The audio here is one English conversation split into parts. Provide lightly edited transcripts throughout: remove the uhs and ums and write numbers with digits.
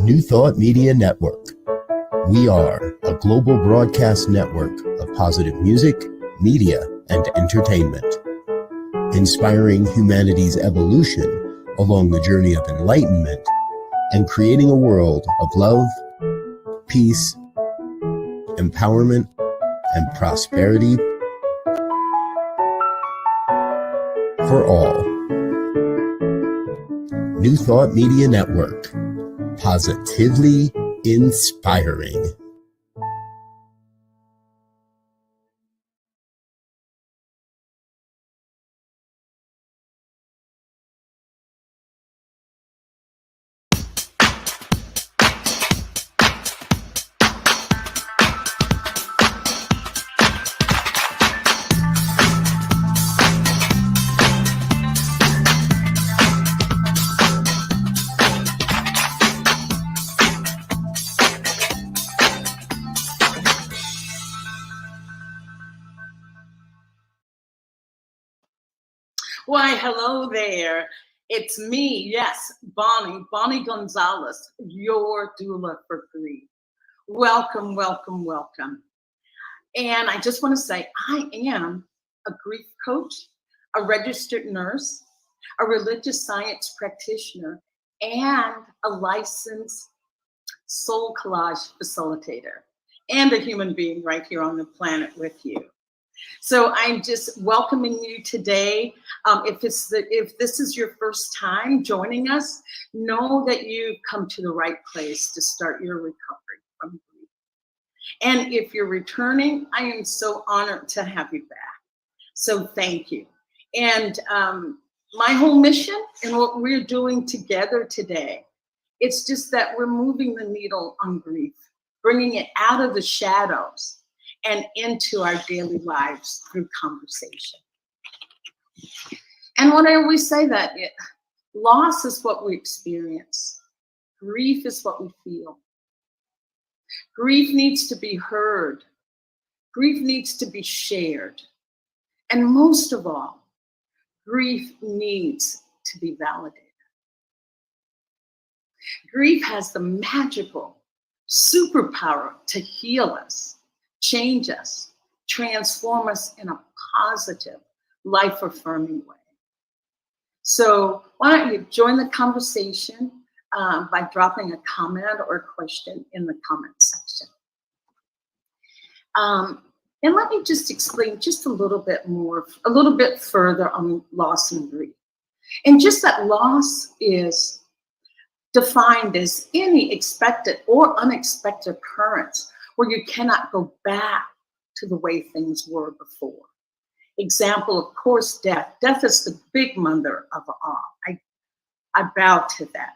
New Thought Media Network. We are a global broadcast network of positive music, media, and entertainment, inspiring humanity's evolution along the journey of enlightenment and creating a world of love, peace, empowerment, and prosperity for all. New Thought Media Network. Positively inspiring. Why, hello there. It's me, yes, Bonnie Gonzalez, your doula for grief. Welcome, welcome, welcome. And I just want to say I am a grief coach, a registered nurse, a religious science practitioner, and a licensed soul collage facilitator, and a human being right here on the planet with you. So I'm just welcoming you today. If this is your first time joining us, know that you've come to the right place to start your recovery from grief. And if you're returning, I am so honored to have you back. So thank you. And my whole mission and what we're doing together today, it's just that we're moving the needle on grief, bringing it out of the shadows and into our daily lives through conversation. And when I always say that, loss is what we experience. Grief is what we feel. Grief needs to be heard. Grief needs to be shared. And most of all, grief needs to be validated. Grief has the magical superpower to heal us, change us, transform us in a positive, life-affirming way. So why don't you join the conversation by dropping a comment or a question in the comment section. And let me just explain just a little bit more, a little bit further on loss and grief. And just that loss is defined as any expected or unexpected occurrence where you cannot go back to the way things were before. Example, of course, death. Death is the big mother of all. I bow to that.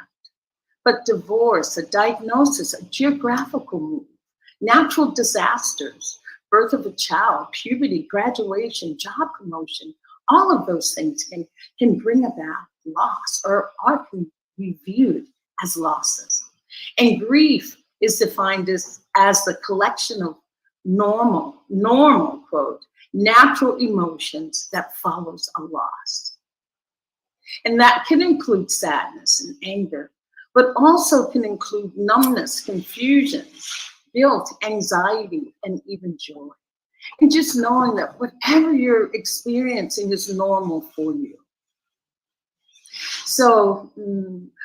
But divorce, a diagnosis, a geographical move, natural disasters, birth of a child, puberty, graduation, job promotion, all of those things can bring about loss or can be viewed as losses. And grief is defined as the collection of normal, quote, natural emotions that follows a loss. And that can include sadness and anger, but also can include numbness, confusion, guilt, anxiety, and even joy. And just knowing that whatever you're experiencing is normal for you. So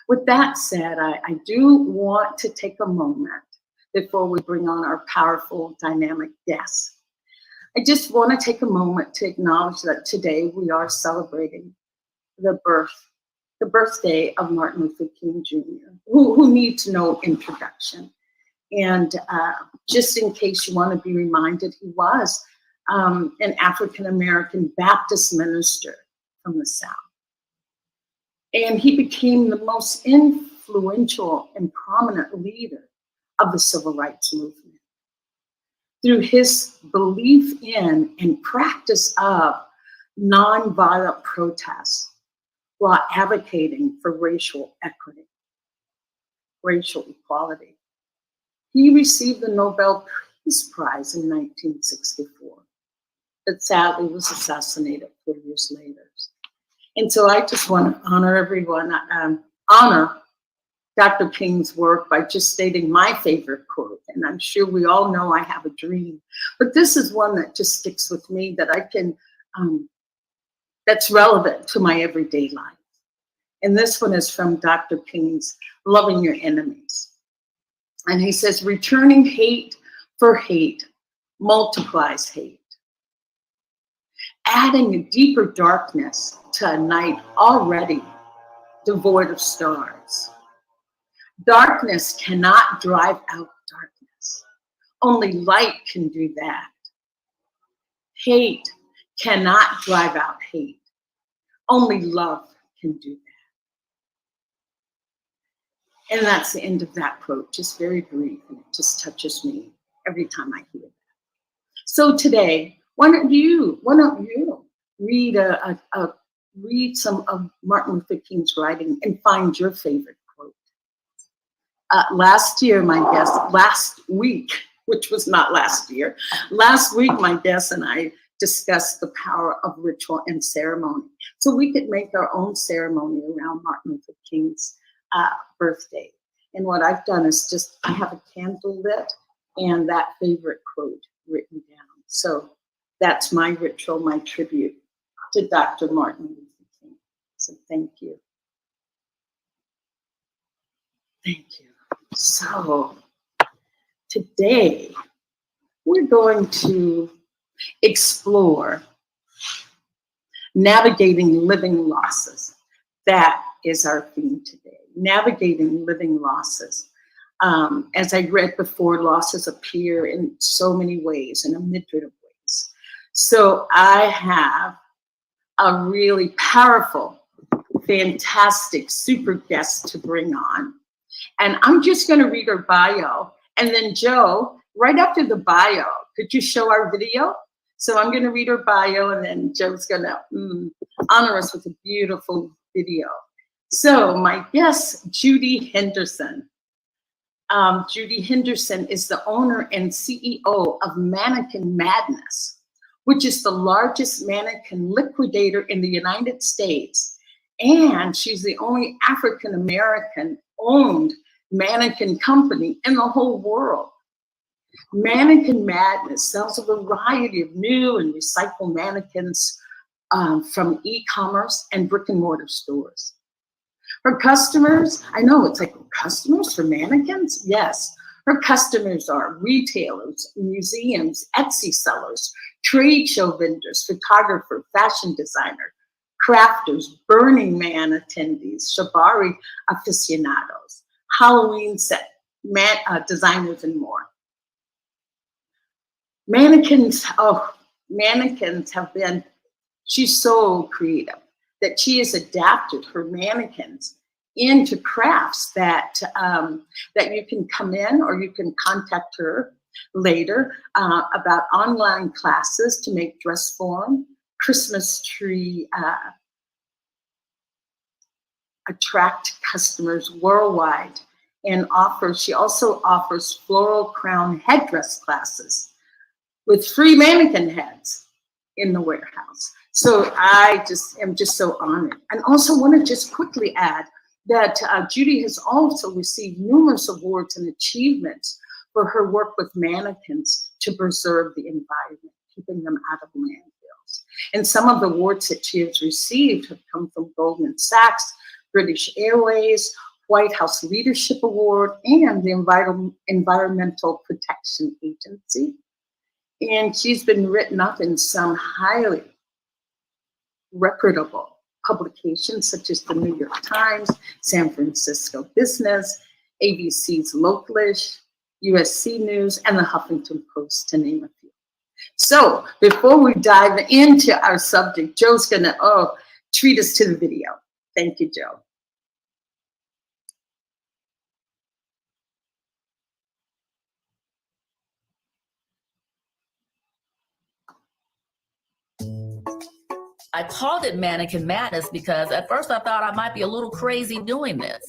with that said, I do want to take a moment before we bring on our powerful, dynamic guests. I just want to take a moment to acknowledge that today we are celebrating the birthday of Martin Luther King Jr., who needs no introduction. And just in case you want to be reminded, he was an African-American Baptist minister from the South. And he became the most influential and prominent leader of the civil rights movement through his belief in and practice of nonviolent protests while advocating for racial equity, racial equality. He received the Nobel Peace Prize in 1964, but sadly was assassinated 4 years later. And so I just want to honor everyone, honor Dr. King's work by just stating my favorite quote. And I'm sure we all know I have a dream, but this is one that just sticks with me, that I can, that's relevant to my everyday life. And this one is from Dr. King's Loving Your Enemies. And he says, returning hate for hate multiplies hate, adding a deeper darkness to a night already devoid of stars. Darkness cannot drive out darkness. Only light can do that. Hate cannot drive out hate. Only love can do that. And that's the end of that quote, just very brief, and it just touches me every time I hear that. So today, why don't you read read some of Martin Luther King's writing and find your favorite quote. Last week, which was not last year, last week my guest and I discussed the power of ritual and ceremony. So we could make our own ceremony around Martin Luther King's birthday. And what I've done is just, I have a candle lit and that favorite quote written down. So that's my ritual, my tribute to Dr. Martin Luther King. So thank you. Thank you. So today we're going to explore navigating living losses. That is our theme today, navigating living losses. As I read before, losses appear in so many ways, in a myriad of ways. So I have a really powerful, fantastic, super guest to bring on. And I'm just going to read her bio. And then Joe, right after the bio, could you show our video? So I'm going to read her bio, and then Joe's going to honor us with a beautiful video. So my guest, Judy Henderson. Judy Henderson is the owner and CEO of Mannequin Madness, which is the largest mannequin liquidator in the United States. And she's the only African-American owned mannequin company in the whole world. Mannequin Madness sells a variety of new and recycled mannequins from e-commerce and brick and mortar stores. Her customers, I know it's like customers for mannequins? Yes. Her customers are retailers, museums, Etsy sellers, trade show vendors, photographer, fashion designer, crafters, Burning Man attendees, shibari aficionados, Halloween set designers, and more. Mannequins have been, she's so creative that she has adapted her mannequins into crafts that that you can come in, or you can contact her later about online classes to make dress form, Christmas tree, attract customers worldwide, and she also offers floral crown headdress classes with free mannequin heads in the warehouse. So I am just so honored. And also want to just quickly add that Judy has also received numerous awards and achievements for her work with mannequins to preserve the environment, keeping them out of landfills. And some of the awards that she has received have come from Goldman Sachs, British Airways, White House Leadership Award, and the Environmental Protection Agency. And she's been written up in some highly reputable publications such as the New York Times, San Francisco Business, ABC's Localish, USC News, and the Huffington Post, to name a few. So before we dive into our subject, Joe's gonna treat us to the video. Thank you, Joe. I called it Mannequin Madness because at first I thought I might be a little crazy doing this.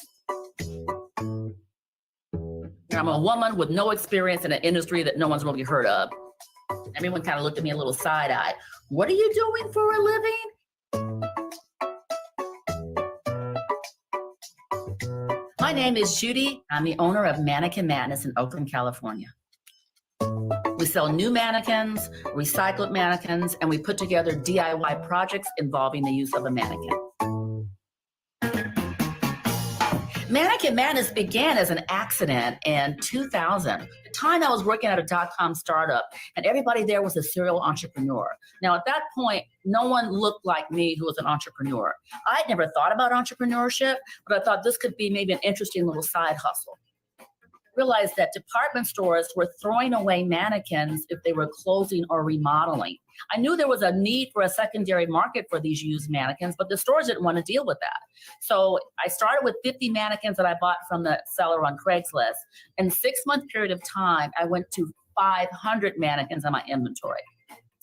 I'm a woman with no experience in an industry that no one's really heard of. Everyone kind of looked at me a little side-eyed. What are you doing for a living? My My name is Judy. I'm the owner of Mannequin Madness in Oakland, California. We sell new mannequins, recycled mannequins, and we put together DIY projects involving the use of a mannequin. Mannequin Madness began as an accident in 2000. The time I was working at a dot-com startup, and everybody there was a serial entrepreneur. Now, at that point, no one looked like me who was an entrepreneur. I'd never thought about entrepreneurship, but I thought this could be maybe an interesting little side hustle. Realized that department stores were throwing away mannequins if they were closing or remodeling. I knew there was a need for a secondary market for these used mannequins, but the stores didn't want to deal with that. So I started with 50 mannequins that I bought from the seller on Craigslist. In a 6-month period of time, I went to 500 mannequins in my inventory.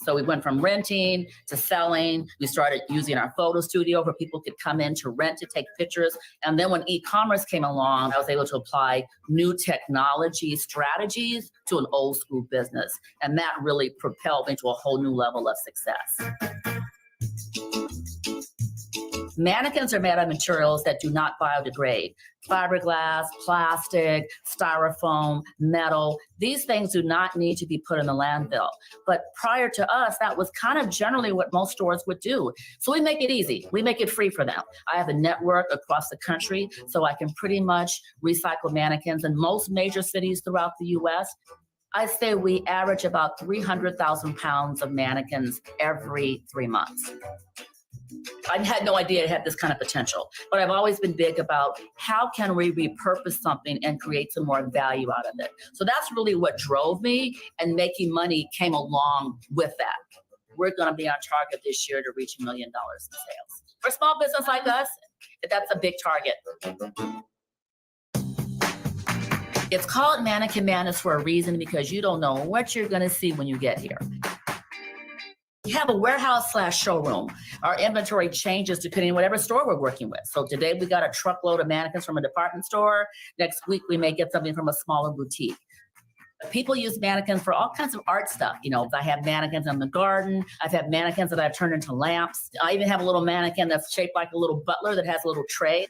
So we went from renting to selling. We started using our photo studio where people could come in to rent, to take pictures. And then when e-commerce came along, I was able to apply new technology strategies to an old school business. And that really propelled me to a whole new level of success. Mannequins are made of materials that do not biodegrade. Fiberglass, plastic, styrofoam, metal, these things do not need to be put in the landfill. But prior to us, that was kind of generally what most stores would do. So we make it easy. We make it free for them. I have a network across the country, so I can pretty much recycle mannequins in most major cities throughout the US. I say we average about 300,000 pounds of mannequins every 3 months. I had no idea it had this kind of potential, but I've always been big about how can we repurpose something and create some more value out of it. So that's really what drove me, and making money came along with that. We're going to be on target this year to reach $1 million in sales. For a small business like us, that's a big target. It's called Mannequin Madness for a reason, because you don't know what you're going to see when you get here. We have a warehouse/showroom. Our inventory changes depending on whatever store we're working with. So today we got a truckload of mannequins from a department store. Next week we may get something from a smaller boutique. People use mannequins for all kinds of art stuff. You know, I have mannequins in the garden. I've had mannequins that I've turned into lamps. I even have a little mannequin that's shaped like a little butler that has a little tray.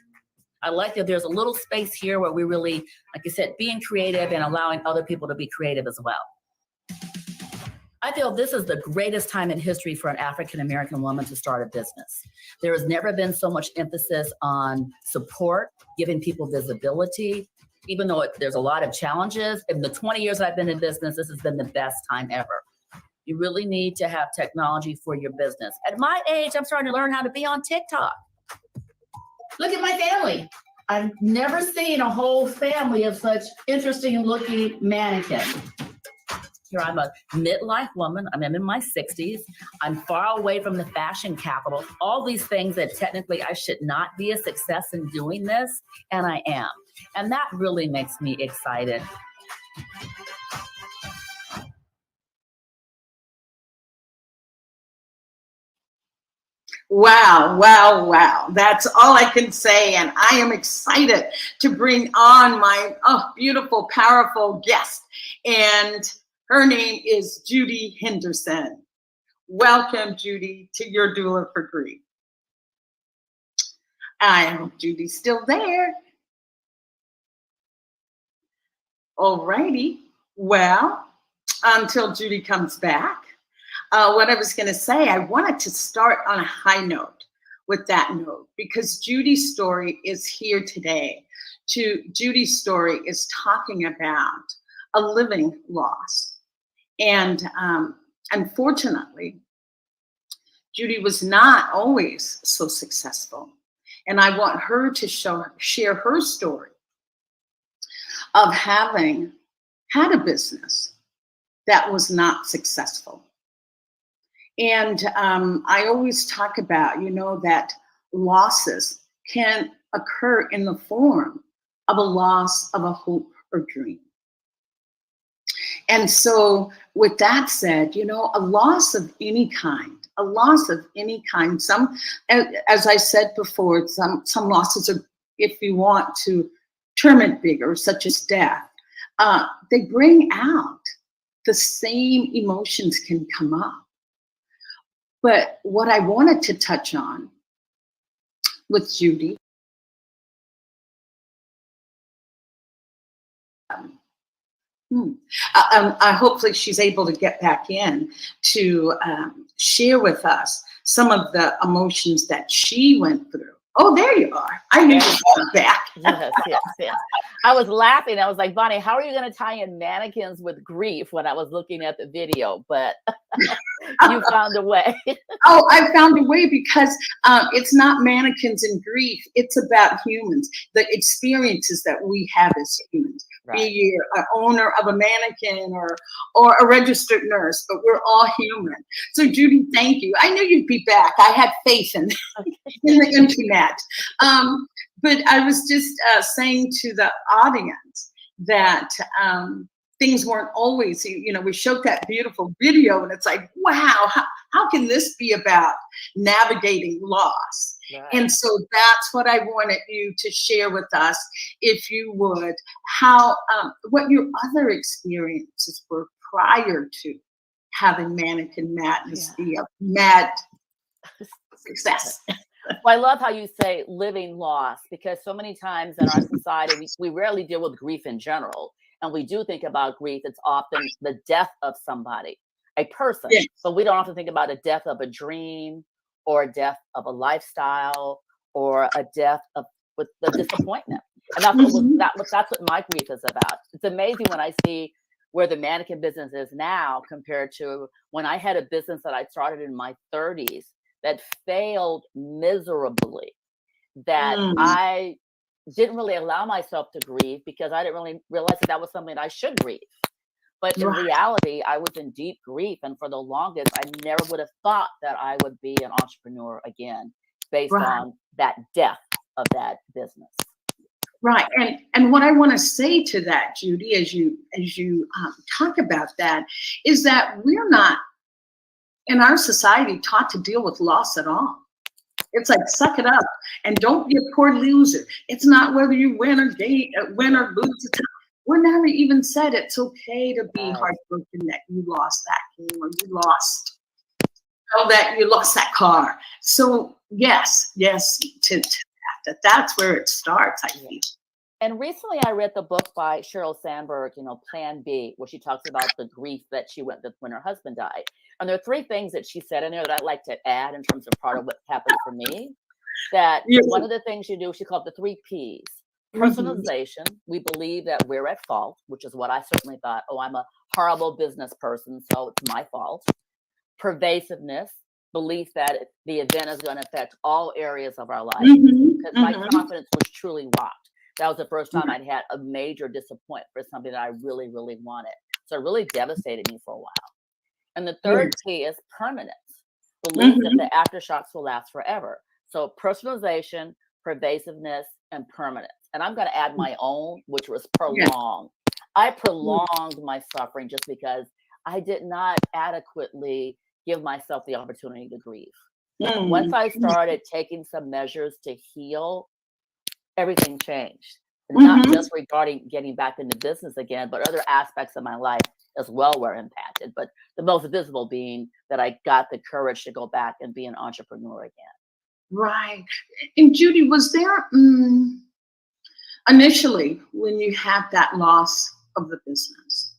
I like that there's a little space here where we really, like I said, being creative and allowing other people to be creative as well. I feel this is the greatest time in history for an African-American woman to start a business. There has never been so much emphasis on support, giving people visibility, even though there's a lot of challenges. In the 20 years I've been in business, this has been the best time ever. You really need to have technology for your business. At my age, I'm starting to learn how to be on TikTok. Look at my family. I've never seen a whole family of such interesting looking mannequins. Here, I'm a midlife woman. I'm in my 60s. I'm far away from the fashion capital. All these things that technically I should not be a success in doing this, and I am. And that really makes me excited. Wow, wow, wow. That's all I can say. And I am excited to bring on my beautiful, powerful guest. And her name is Judy Henderson. Welcome, Judy, to Your Doula for Grief. I hope Judy's still there. All righty. Well, until Judy comes back, what I was going to say, I wanted to start on a high note with that note, because Judy's story is here today. Judy's story is talking about a living loss. And unfortunately, Judy was not always so successful. And I want her to share her story of having had a business that was not successful. And I always talk about, that losses can occur in the form of a loss of a hope or dream. And so with that said, a loss of any kind, some, as I said before, some losses are, if you want to term it bigger, such as death, they bring out the same emotions can come up. But what I wanted to touch on with Judy Hmm. Hopefully she's able to get back in to share with us some of the emotions that she went through. Oh, there you are. I knew you were back. Yes. I was laughing. I was like, Bonnie, how are you going to tie in mannequins with grief when I was looking at the video? But you found a way. Oh, I found a way because it's not mannequins and grief. It's about humans, the experiences that we have as humans. Right. Be you an owner of a mannequin or a registered nurse, but we're all human. So Judy, thank you. I knew you'd be back. I had faith in the internet. But I was just saying to the audience that things weren't always, we showed that beautiful video and it's like, wow, how can this be about navigating loss? Right. And so that's what I wanted you to share with us, if you would, how, what your other experiences were prior to having Mannequin Madness be a mad success. Well, I love how you say living loss, because so many times in our society, we rarely deal with grief in general. And we do think about grief. It's often the death of somebody, a person, Yes. but we don't often think about a death of a dream or a death of a lifestyle or a death of with the disappointment. And that's what my grief is about. It's amazing when I see where the mannequin business is now compared to when I had a business that I started in my 30s that failed miserably, that I didn't really allow myself to grieve because I didn't really realize that was something I should grieve. But in reality, I was in deep grief. And for the longest, I never would have thought that I would be an entrepreneur again based on that death of that business. Right. And what I want to say to that, Judy, as you talk about that, is that we're not in our society taught to deal with loss at all. It's like, suck it up and don't be a poor loser. It's not whether you win or lose. We're never even said it's okay to be heartbroken that you lost that game or that you lost that car. So yes, to that's where it starts, I think. And recently I read the book by Sheryl Sandberg, Plan B, where she talks about the grief that she went through when her husband died. And there are 3 things that she said in there that I'd like to add in terms of part of what happened for me. That one of the things you do, she called the 3 Ps. Personalization. We believe that we're at fault, which is what I certainly thought. Oh, I'm a horrible business person, so it's my fault. Pervasiveness. Belief that the event is going to affect all areas of our life. Because my confidence was truly rocked. That was the first time I'd had a major disappointment for something that I really, really wanted. So it really devastated me for a while. And the 3rd P is permanence. Belief that the aftershocks will last forever. So personalization, pervasiveness, and permanence. And I'm going to add my own, which was prolonged. I prolonged my suffering just because I did not adequately give myself the opportunity to grieve. Once I started taking some measures to heal, everything changed. Not just regarding getting back into business again, but other aspects of my life as well were impacted. But the most visible being that I got the courage to go back and be an entrepreneur again. Right. And Judy, was there initially when you had that loss of the business,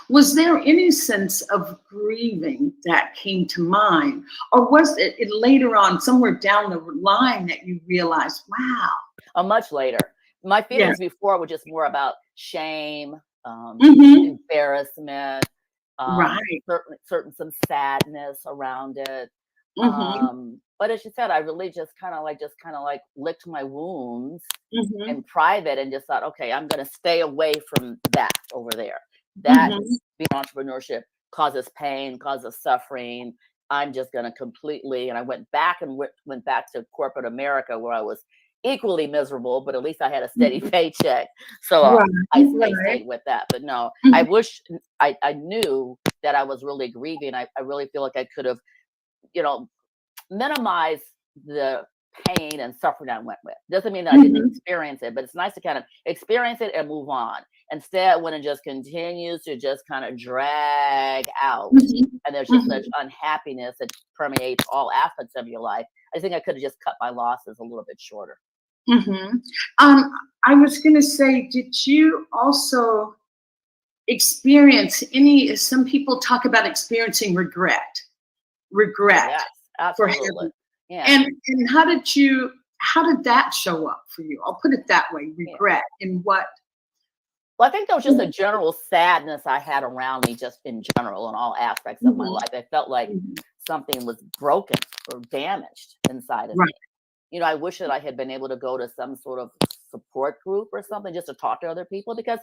was there any sense of grieving that came to mind? Or was it later on, somewhere down the line, that you realized, wow? Much later. My feelings before were just more about shame, embarrassment, certain some sadness around it. But as you said, I really just kind of like licked my wounds in private and just thought, okay, I'm going to stay away from that over there. That being entrepreneurship causes pain, causes suffering. I'm just going to completely, and I went back to corporate America where I was equally miserable, but at least I had a steady paycheck. So I stayed with that. But no, I wish I knew that I was really grieving. I really feel like I could have, minimized the pain and suffering I went with. Doesn't mean that I didn't experience it, but it's nice to kind of experience it and move on. Instead, when it just continues to just kind of drag out and there's just such unhappiness that permeates all aspects of your life, I think I could have just cut my losses a little bit shorter. I was going to say, did you also experience some people talk about experiencing regret Yes, for absolutely. having, Yeah. and how did that show up for you? I'll put it that way, regret. And what? Well, I think there was just a general sadness I had around me, just in general, in all aspects of my life. I felt like something was broken or damaged inside of me. You know, I wish that I had been able to go to some sort of support group or something just to talk to other people, because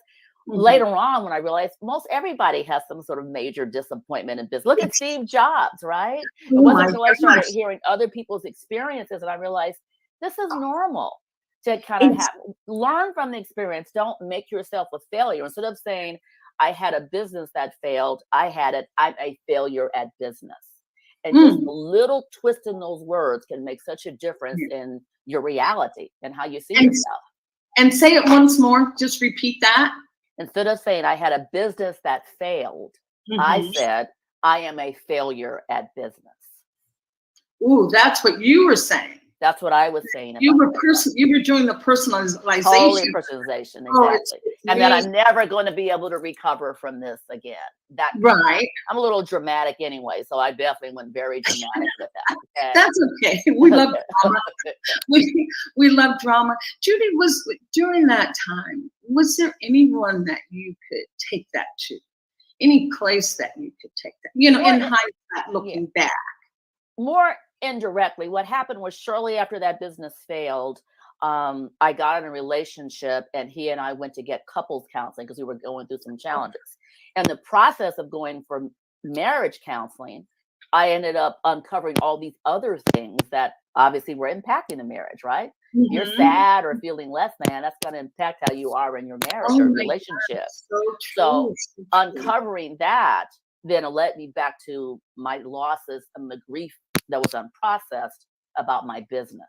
later on, when I realized most everybody has some sort of major disappointment in business. Look at Steve Jobs, right? It wasn't until I started hearing other people's experiences and I realized this is normal to kind of learn from the experience. Don't make yourself a failure. Instead of saying, I had a business that failed, I'm a failure at business. And just a little twist in those words can make such a difference in your reality and how you see yourself. And say it once more. Just repeat that. Instead of saying I had a business that failed, I said I am a failure at business. Ooh, that's what you were saying. That's what I was saying. You were doing the personalization. Totally personalization, exactly. And that I'm never going to be able to recover from this again. Right. I'm a little dramatic anyway, so I definitely went very dramatic with that. Okay? That's okay. We love drama. We love drama. Judy, during that time, was there anyone that you could take that to? Any place that you could take that? You know, in hindsight, looking back. More indirectly, what happened was shortly after that business failed, I got in a relationship, and he and I went to get couples counseling because we were going through some challenges. And the process of going for marriage counseling, I ended up uncovering all these other things that obviously were impacting the marriage, right? You're sad or feeling less than, that's going to impact how you are in your marriage or relationship. So uncovering that then led me back to my losses and the grief that was unprocessed about my business.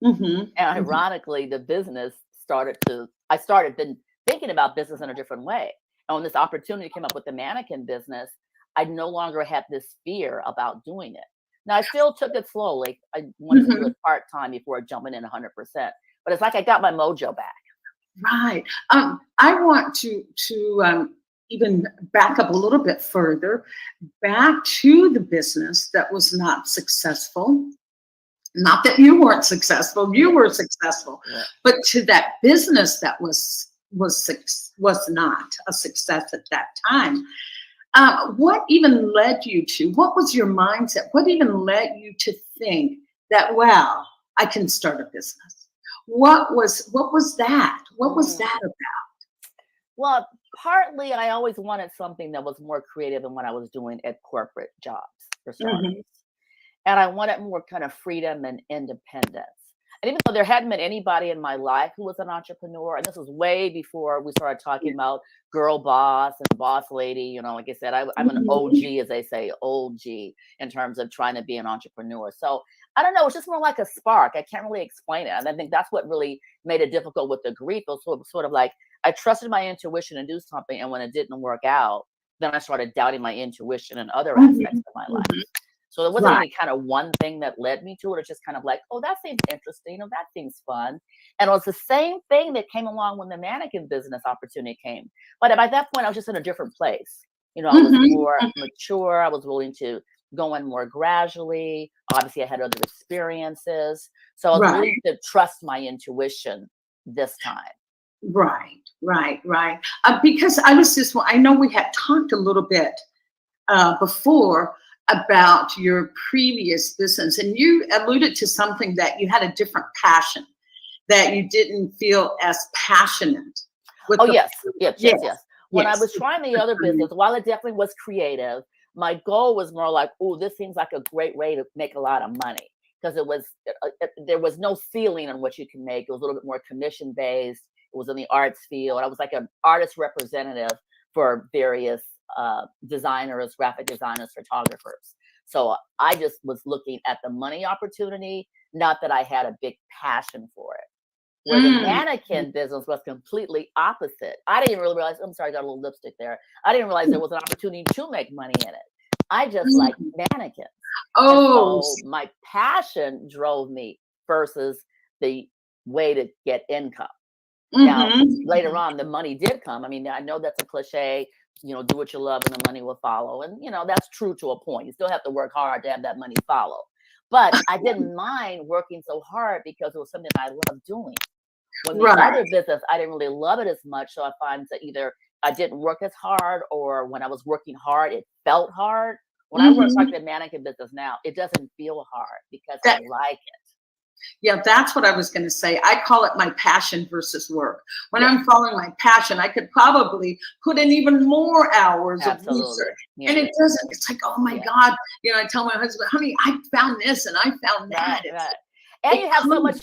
And ironically, the business I started then thinking about business in a different way. And when this opportunity came up with the mannequin business, I no longer had this fear about doing it. Now, I still took it slowly. I wanted to do it part-time before jumping in 100%. But it's like I got my mojo back. Right. I want to even back up a little bit further, back to the business that was not successful. Not that you weren't successful, you were successful, but to that business that was not a success at that time. What even led you to? What was your mindset? What even led you to think that, wow, I can start a business? What was that? What was that about? Well, partly I always wanted something that was more creative than what I was doing at corporate jobs, for starters. And I wanted more kind of freedom and independence. And even though there hadn't been anybody in my life who was an entrepreneur, and this was way before we started talking about girl boss and boss lady, you know, like I said, I'm an OG, as they say, old G, in terms of trying to be an entrepreneur. So I don't know, it's just more like a spark. I can't really explain it. And I think that's what really made it difficult with the grief. It was sort of like I trusted my intuition to do something. And when it didn't work out, then I started doubting my intuition in other aspects of my life. So there wasn't any kind of one thing that led me to it. It's just kind of like, oh, that seems interesting. Oh, that seems fun. And it was the same thing that came along when the mannequin business opportunity came. But by that point, I was just in a different place. You know, I was more mature. I was willing to go in more gradually. Obviously, I had other experiences. So I was willing to trust my intuition this time. Right. Because I know we had talked a little bit before about your previous business, and you alluded to something that you had a different passion, that you didn't feel as passionate with. Yes. When I was trying the other business, while it definitely was creative, my goal was more like, oh, this seems like a great way to make a lot of money, because there was no ceiling on what you can make. It was a little bit more commission based. It was in the arts field. I was like an artist representative for various designers, graphic designers, photographers. So I just was looking at the money opportunity, not that I had a big passion for it. Where the mannequin business was completely opposite. I didn't really realize, I'm sorry, I got a little lipstick there. I didn't realize there was an opportunity to make money in it. I just like mannequins. So my passion drove me versus the way to get income. Now, Mhm. later on, the money did come. I mean, I know that's a cliche, do what you love and the money will follow. And, that's true to a point. You still have to work hard to have that money follow. But I didn't mind working so hard because it was something I loved doing. When the Right. other business, I didn't really love it as much. So I find that either I didn't work as hard, or when I was working hard, it felt hard. When I work like Mhm. the mannequin business now, it doesn't feel hard because I That like it. Yeah, that's what I was going to say. I call it my passion versus work. When Yeah, I'm following my passion, I could probably put in even more hours of absolutely. research. Yeah, And it doesn't. It's like, oh my yeah. God. I tell my husband, honey, I found this and I found Right, that. right. And It you have so comes.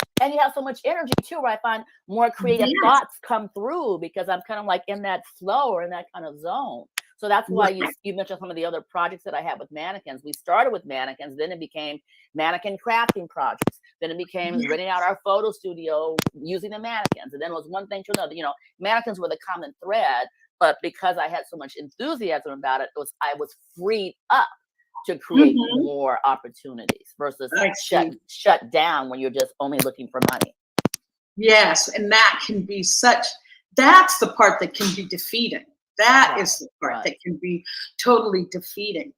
much, energy too, where I find more creative Yes. thoughts come through because I'm kind of like in that flow or in that kind of zone. So that's why you Right. you mentioned some of the other projects that I had with mannequins. We started with mannequins, then it became mannequin crafting projects. Then it became Yes. renting out our photo studio using the mannequins. And then it was one thing to another. Mannequins were the common thread, but because I had so much enthusiasm about it, I was freed up to create Mhm. more opportunities versus I see. shut down when you're just only looking for money. Yes. And that's the part that can be defeating. That Right, is the part right. that can be totally defeating.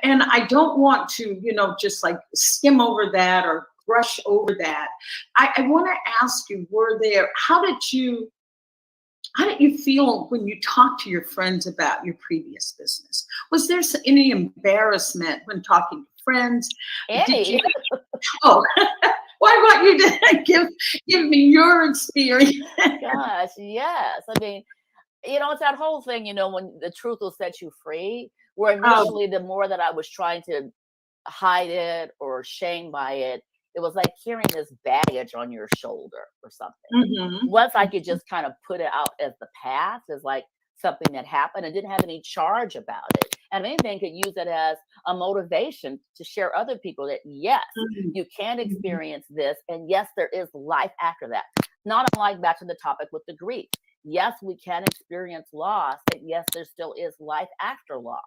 And I don't want to, just like skim over that or brush over that. I want to ask you, how did you feel when you talked to your friends about your previous business? Was there any embarrassment when talking to friends? Did you, Any. oh, why want you to give me your experience? Gosh, yes. I mean, it's that whole thing, when the truth will set you free, where Oh, initially the more that I was trying to hide it or shame by it, it was like carrying this baggage on your shoulder or something. mhm. Once I could just kind of put it out as the past, as like something that happened and didn't have any charge about it. And if anything, could use it as a motivation to share other people that yes, Mhm. you can Mhm. experience this, and yes, there is life after that. Not unlike back to the topic with the grief. Yes, we can experience loss, and yes, there still is life after loss.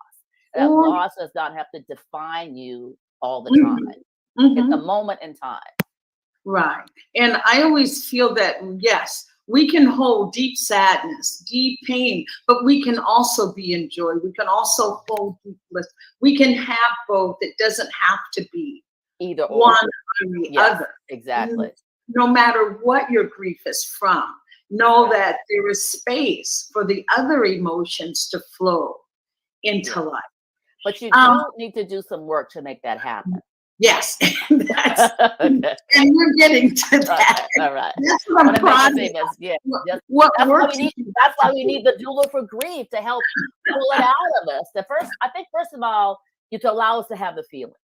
That Or loss does not have to define you all the time. mhm. It's a Mhm. moment in time. Right. And I always feel that, yes, we can hold deep sadness, deep pain, but we can also be in joy. We can also hold deep bliss. We can have both. It doesn't have to be Either one or. or the Yes, other. exactly. No matter what your grief is from, know Right. that there is space for the other emotions to flow into Yeah. life. But you Um, do need to do some work to make that happen. yes, that's, and Okay. we're getting to that. Okay. All right. That's I what want I'm to make it prodding. seem as just What that's why work we can need you that's why we need the doula for grief to help pull it out of us. I think first of all, you to allow us to have the feelings.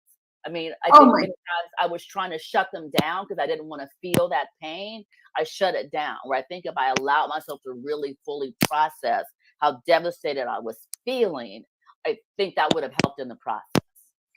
I mean, I Oh think my, many times I was trying to shut them down because I didn't want to feel that pain. I shut it down. Where I think if I allowed myself to really fully process how devastated I was feeling, I think that would have helped in the process.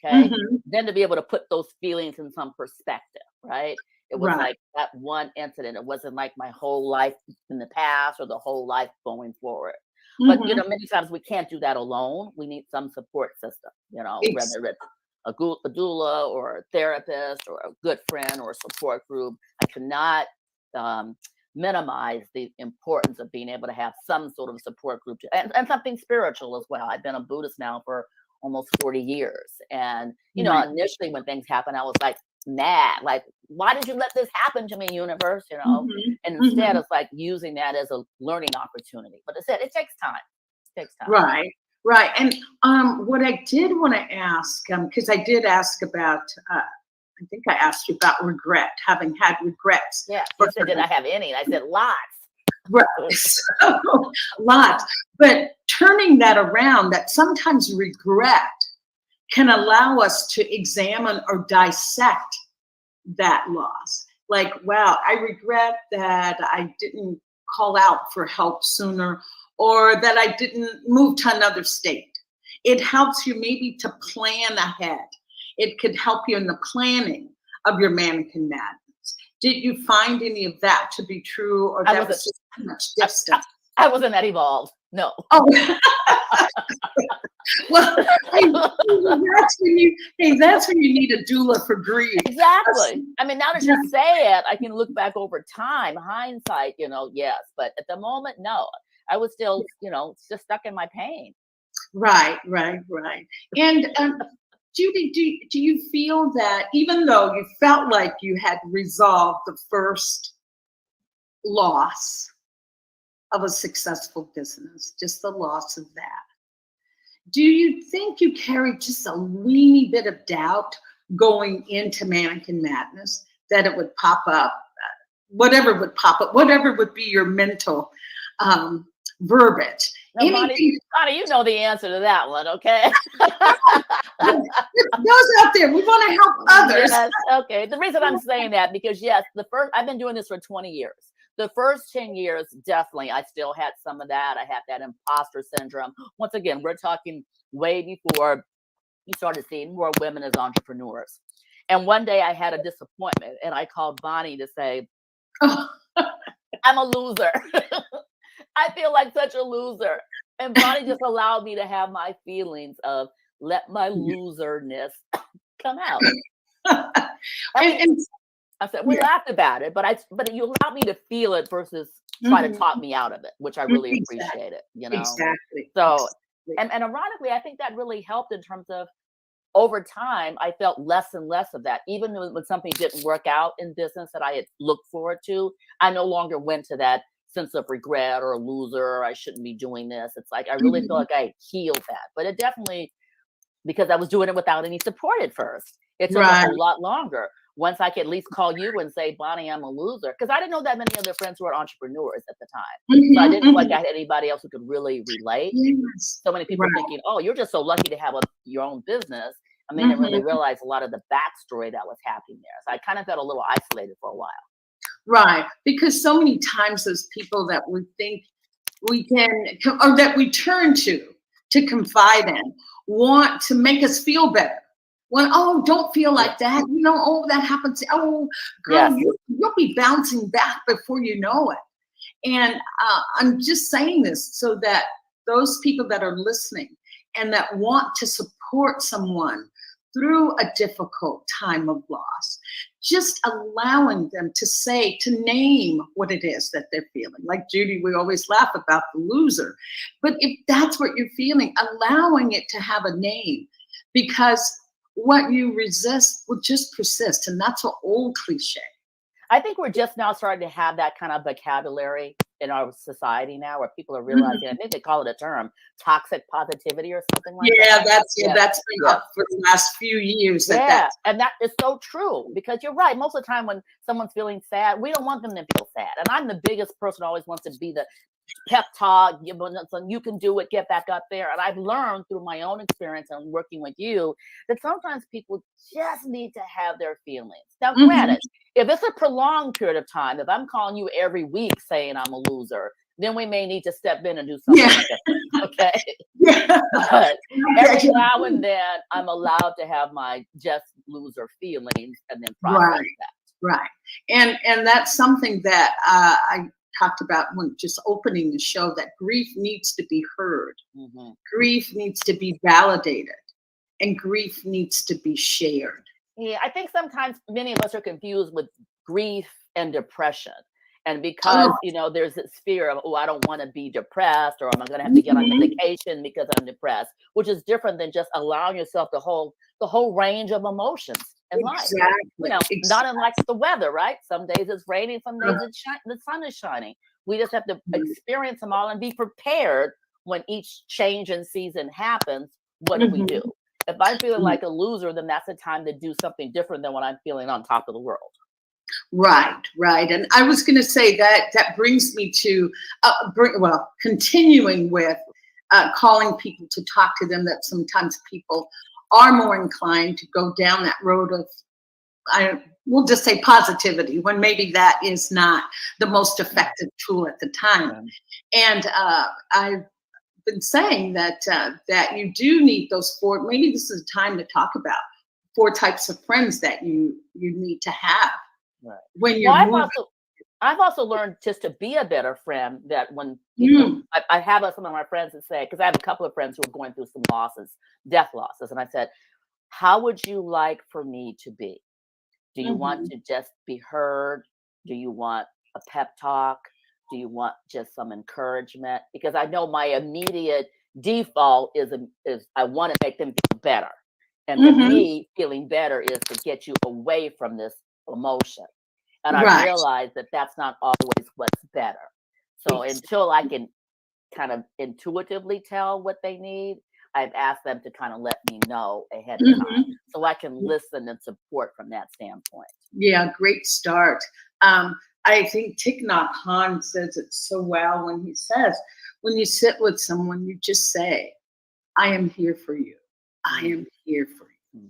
Okay. mhm, Then to be able to put those feelings in some perspective, right? It was right. like that one incident. It wasn't like my whole life in the past or the whole life going forward. But Mhm. many times we can't do that alone. We need some support system, Ex whether it's a doula or a therapist or a good friend or a support group. I cannot um, minimize the importance of being able to have some sort of support group and something spiritual as well. I've been a Buddhist now for almost 40 years. And, Right. initially when things happen, I was like mad, like, why did you let this happen to me, universe? Mhm, And instead mhm. it's like using that as a learning opportunity. But it said it takes time. It takes time. Right, right. And what I did want to ask, because I did ask about, I think I asked you about regret, having had regrets Yeah. for You said, did I have any? And I said, lots. right. So, lots. But turning that around, that sometimes regret can allow us to examine or dissect that loss. Like, wow, I regret that I didn't call out for help sooner or that I didn't move to another state. It helps you maybe to plan ahead. It could help you in the planning of your mannequin madness. Did you find any of that to be true or I that wasn't was just too much I, I, distance? I wasn't that evolved. No. Oh. Well, that's when you need a doula for grief. Exactly. I mean, now that you say it, I can look back over time, hindsight, yes. But at the moment, no. I was still, just stuck in my pain. Right. And Judy, do you feel that even though you felt like you had resolved the first loss of a successful business, just the loss of that, do you think you carry just a weeny bit of doubt going into Mannequin Madness that it would pop up, whatever would be your mental verbiage? No, Bonnie, you know the answer to that one, okay? Those out there, we want to help others. Yes, okay. The reason I'm saying that, because yes, I've been doing this for 20 years. The first 10 years, definitely, I still had some of that. I had that imposter syndrome. Once again, we're talking way before you started seeing more women as entrepreneurs. And one day I had a disappointment, and I called Bonnie to say, I'm a loser. I feel like such a loser. And Bonnie just allowed me to have my feelings of let my loserness come out. I said, we laughed about it, but you allowed me to feel it versus try to talk me out of it, which I really appreciate it, Exactly. So, and ironically, I think that really helped in terms of over time, I felt less and less of that. Even when something didn't work out in business that I had looked forward to, I no longer went to that sense of regret or a loser, or I shouldn't be doing this. It's like, I really feel like I healed that, but it definitely, because I was doing it without any support at first, it took a whole lot longer. Once I could at least call you and say, Bonnie, I'm a loser. Because I didn't know that many other friends who were entrepreneurs at the time. So I didn't feel like I had anybody else who could really relate. So many people thinking, oh, you're just so lucky to have your own business. And they didn't really realize a lot of the backstory that was happening there. So I kind of felt a little isolated for a while. Right. Because so many times those people that we think we can, or that we turn to confide in, want to make us feel better. When, don't feel like that. That happens. Oh, girl, you'll be bouncing back before you know it. And I'm just saying this so that those people that are listening and that want to support someone through a difficult time of loss, just allowing them to name what it is that they're feeling. Like Judy, we always laugh about the loser. But if that's what you're feeling, allowing it to have a name, because what you resist will just persist. And that's an old cliche. I think we're just now starting to have that kind of vocabulary in our society now, where people are realizing, I think they call it a term, toxic positivity or something like that. That's been up for the last few years. And that is so true, because you're right. Most of the time when someone's feeling sad, we don't want them to feel sad. And I'm the biggest person who always wants to be the pep talk, you can do it, get back up there. And I've learned through my own experience and working with you that sometimes people just need to have their feelings. Now, granted, if it's a prolonged period of time, if I'm calling you every week saying I'm a loser, then we may need to step in and do something different, okay? But every now and then, I'm allowed to have my just loser feelings and then process that. Right. And that's something that I talked about when just opening the show, that grief needs to be heard. Grief needs to be validated, and grief needs to be shared. Yeah, I think sometimes many of us are confused with grief and depression. And because, there's this fear of, I don't want to be depressed, or am I going to have to get on medication because I'm depressed, which is different than just allowing yourself the whole range of emotions in life. Not unlike the weather, right? Some days it's raining, some days the sun is shining. We just have to experience them all and be prepared when each change in season happens. What do we do? If I'm feeling like a loser, then that's the time to do something different than when I'm feeling on top of the world. Right. And I was going to say that brings me to, continuing with calling people to talk to them, that sometimes people are more inclined to go down that road of, we'll just say positivity, when maybe that is not the most effective tool at the time. And I've been saying that you do need those four. Maybe this is a time to talk about 4 types of friends that you need to have when you're moving. I've also learned just to be a better friend, that when people, I have some of my friends that say, because I have a couple of friends who are going through some losses, death losses. And I said, how would you like for me to be? Do you want to just be heard? Do you want a pep talk? Do you want just some encouragement? Because I know my immediate default is I want to make them feel better. And to me, feeling better is to get you away from this emotion. And I realized that that's not always what's better. So until I can kind of intuitively tell what they need, I've asked them to kind of let me know ahead of time so I can listen and support from that standpoint. Yeah, great start. I think Thich Nhat Hanh says it so well when he says, when you sit with someone, you just say, I am here for you. I am here for you.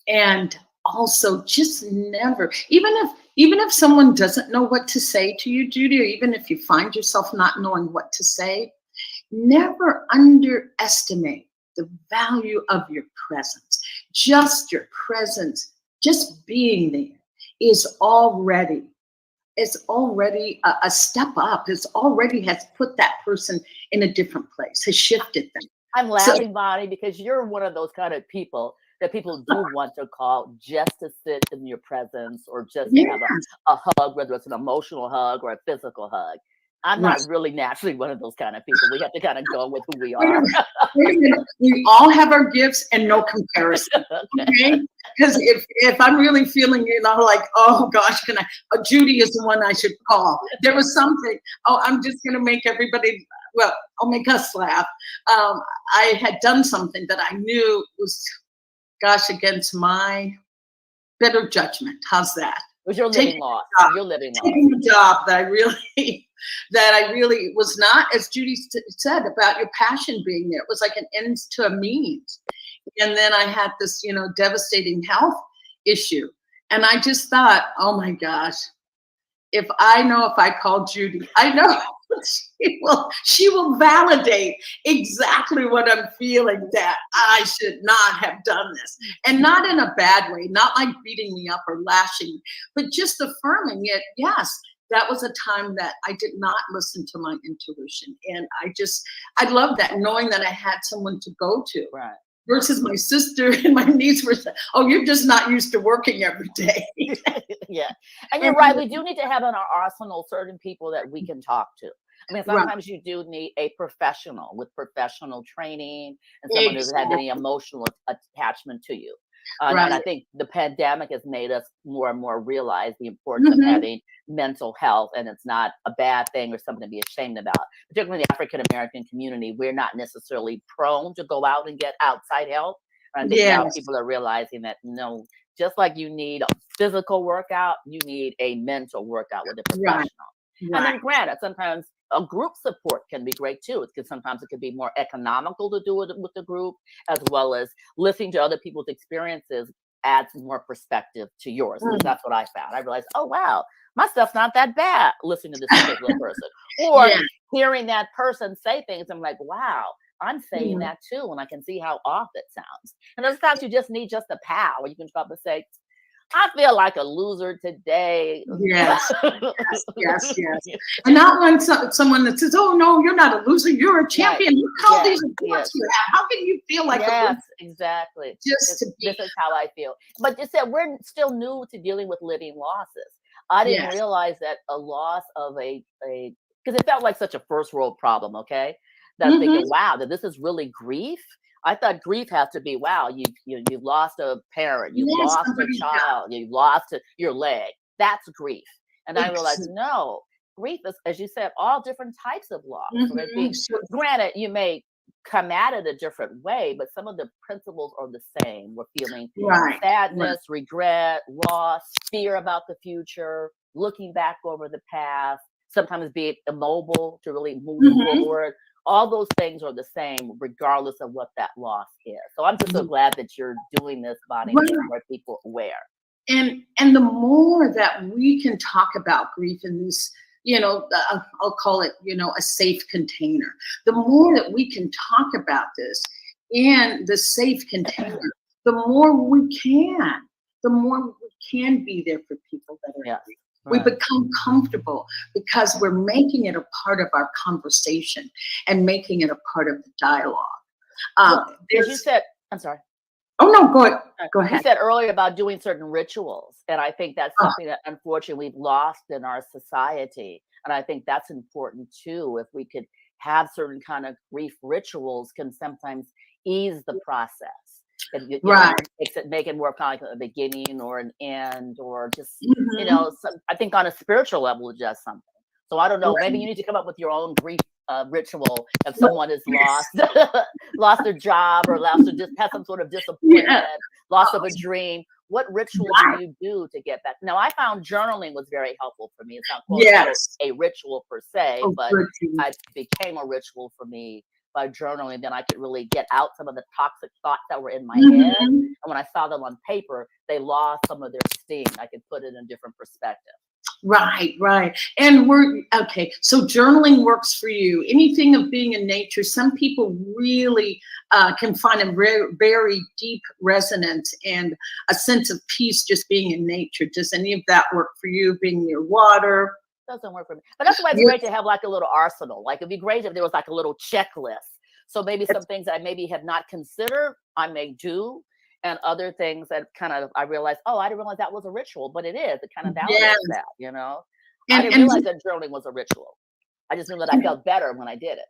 And also just never, even if someone doesn't know what to say to you, Judy, or even if you find yourself not knowing what to say, never underestimate the value of your presence. Just your presence, just being there is already a step up. It's already has put that person in a different place, has shifted them. I'm laughing, Bonnie, because you're one of those kind of people that people do want to call just to sit in your presence, or just to have a hug, whether it's an emotional hug or a physical hug. I'm not really naturally one of those kind of people. We have to kind of go with who we are. Wait a minute. We all have our gifts and no comparison. Okay? Because if I'm really feeling, like, oh gosh, Judy is the one I should call. There was something, I'm just going to make everybody, I'll make us laugh. I had done something that I knew was, against my better judgment. How's that? It was your living loss. Your living loss. Taking a job that I really was not, as Judy said, about your passion being there. It was like an end to a means. And then I had this, devastating health issue. And I just thought, oh my gosh, if I call Judy, I know she will validate exactly what I'm feeling, that I should not have done this. And not in a bad way, not like beating me up or lashing, but just affirming it. Yes, that was a time that I did not listen to my intuition. And I love that, knowing that I had someone to go to. Right. Versus my sister and my niece were saying, oh, you're just not used to working every day. Yeah. And you're right. We do need to have in our arsenal certain people that we can talk to. I mean, sometimes you do need a professional with professional training, and someone who doesn't have any emotional attachment to you. And I think the pandemic has made us more and more realize the importance of having mental health, and it's not a bad thing or something to be ashamed about. Particularly in the African-American community, we're not necessarily prone to go out and get outside help. And I think now people are realizing that, just like you need a physical workout, you need a mental workout with a professional. And then granted, sometimes a group support can be great too. Because sometimes it can be more economical to do it with the group, as well as listening to other people's experiences adds more perspective to yours. That's what I found. I realized, oh wow, my stuff's not that bad, listening to this particular person. Or hearing that person say things, I'm like, wow, I'm saying that too. And I can see how off it sounds. And there's times you just need just a pal where you can come up and say, I feel like a loser today. Yes. And not when someone that says, oh, no, you're not a loser. You're a champion. Look how these reports you have. How can you feel like a loser? Exactly. Just to be. This is how I feel. But you said we're still new to dealing with living losses. I didn't realize that a loss of because it felt like such a first world problem, okay? That I'm thinking, wow, that this is really grief. I thought grief has to be, wow, you've lost a parent, you've lost a child, you've lost your leg. That's grief. And I realized, no, grief is, as you said, all different types of loss. So granted, you may come at it a different way, but some of the principles are the same. We're feeling sadness, regret, loss, fear about the future, looking back over the past, sometimes being immobile to really move forward. All those things are the same, regardless of what that loss is. So I'm just so glad that you're doing this, Bonnie, to make more people aware. And the more that we can talk about grief in this, I'll call it, a safe container. The more that we can talk about this in the safe container, the more we can be there for people that are grieving. We Right. become comfortable because we're making it a part of our conversation and making it a part of the dialogue. Well, as you There's, said, I'm sorry. oh no, go You ahead. said earlier about doing certain rituals, and I think that's Oh, something that unfortunately we've lost in our society. And I think that's important too. If we could have certain kind of grief rituals, can sometimes ease the process. And right. makes it make it more kind of like a beginning or an end, or just Mhm. I think on a spiritual level, it does something. So I don't know. Maybe Right. you need to come up with your own grief ritual if someone is Yes. lost, lost their job, or lost, or just has some sort of Yeah. disappointment, loss of Oh, a dream. What ritual do right. you do to get back? Now, I found journaling was very helpful for me. It's not quote unquote Yes. a ritual per se, Oh, but good. it became a ritual for me by journaling. Then I could really get out some of the toxic thoughts that were in my head. Mhm. And when I saw them on paper, they lost some of their sting. I could put it in a different perspective. Right, right. And we're okay. So journaling works for you. Anything of being in nature. Some people really can find a very deep resonance and a sense of peace just being in nature. Does any of that work for you? Being near water? Doesn't work for me. But that's why it's You- great to have like a little arsenal. Like it'd be great if there was like a little checklist. So maybe some things that I maybe have not considered, I may do. And other things that kind of I realized, oh, I didn't realize that was a ritual, but it is. It kind of validates Yes. that. I And didn't and realize that journaling was a ritual. I just knew that I felt better when I did it.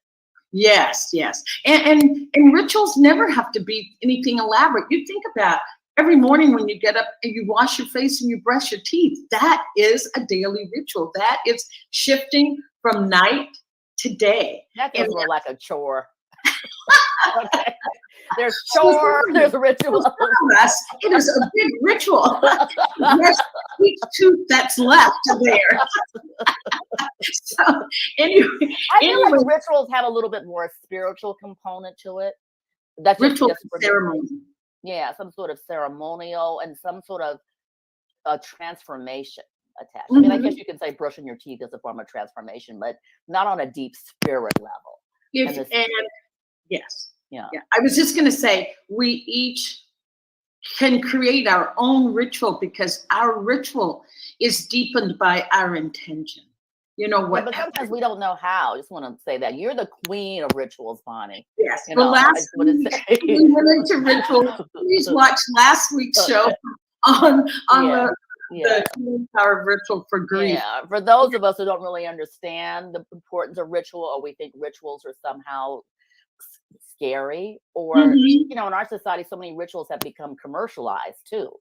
yes, yes. And rituals never have to be anything elaborate. You think about every morning when you get up and you wash your face and you brush your teeth. That is a daily ritual. That is shifting from night to day. That And feels more like a chore. Okay. There's for chore, there's some rituals. of us, it is a big ritual. Yes, each tooth that's left there. So anyway, I feel anyway, like rituals have a little bit more spiritual component to it. That's ritual just for me. ceremony. Yeah, some sort of ceremonial and some sort of a transformation attached. I mean, I guess Mhm. you can say brushing your teeth is a form of transformation, but not on a deep spirit level. If And this, and yes. yeah, Yeah, I was just going to say we each can create our own ritual because our ritual is deepened by our intention. You know yeah, what? but sometimes we don't know how. I just want to say that you're the queen of rituals, Bonnie. Yes. You Well, know, I last just want to week say, we went into ritual. Please watch last week's show on yeah, yeah. the healing power of ritual for grief. Yeah, for those of us who don't really understand the importance of ritual, or we think rituals are somehow scary, or Mhm. in our society, so many rituals have become commercialized too.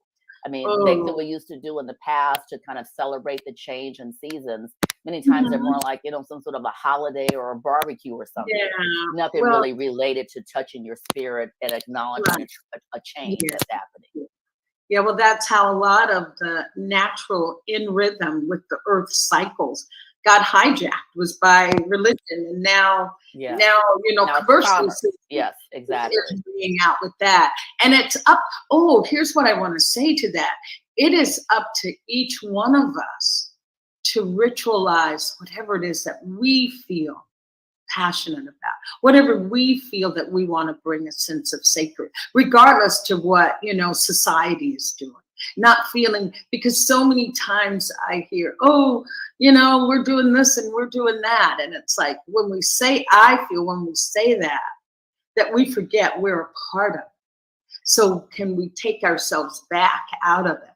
I mean, things that Oh, we used to do in the past to kind of celebrate the change in seasons. Many times they're mhm. more like, some sort of a holiday or a barbecue or something. Yeah. Nothing Well, really related to touching your spirit and acknowledging right. a change Yeah. that's happening. Yeah, well, that's how a lot of the natural in rhythm with the earth cycles got hijacked was by religion. And now, Yeah. Now it's commercially commerce. Yes, exactly. is being out with that. And it's up, oh, here's what I want to say to that. It is up to each one of us to ritualize whatever it is that we feel passionate about, whatever we feel that we want to bring a sense of sacred, regardless to what society is doing. Not feeling, because so many times I hear, oh, we're doing this and we're doing that, and it's like when we say, I feel when we say that we forget we're a part of it. So can we take ourselves back out of it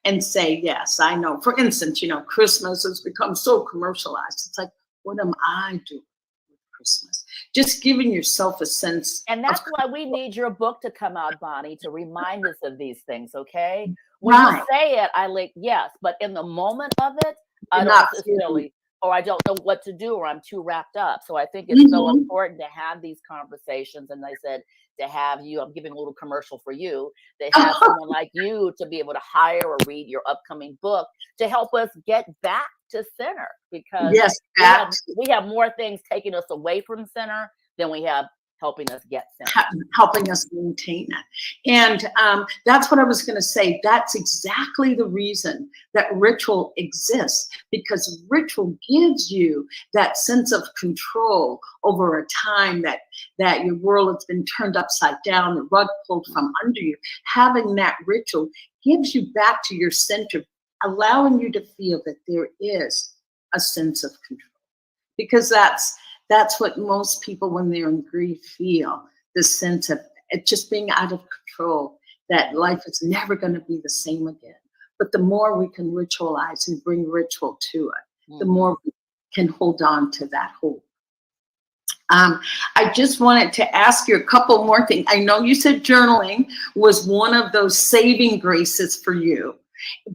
and say, yes, I know. For instance, Christmas has become so commercialized. It's like, what am I doing with Christmas? Just giving yourself a sense And of that's why we need your book to come out, Bonnie, to remind us of these things, okay? When you right. say it, I like, yes, but in the moment of it, I You're don't not feeling. necessarily, or I don't know what to do, or I'm too wrapped up. So I think it's so Mhm. important to have these conversations. And I said, to have you, I'm giving a little commercial for you, to have someone like you to be able to hire or read your upcoming book to help us get back to center, because Yes, we have more things taking us away from center than we have helping us get center. helping us maintain it. And that's what I was going to say. That's exactly the reason that ritual exists, because ritual gives you that sense of control over a time that your world has been turned upside down, the rug pulled from under you. Having that ritual gives you back to your center allowing you to feel that there is a sense of control, because that's what most people when they're in grief feel, the sense of it just being out of control, that life is never going to be the same again. But the more we can ritualize and bring ritual to it, the more we can hold on to that hope. I just wanted to ask you a couple more things. I know you said journaling was one of those saving graces for you,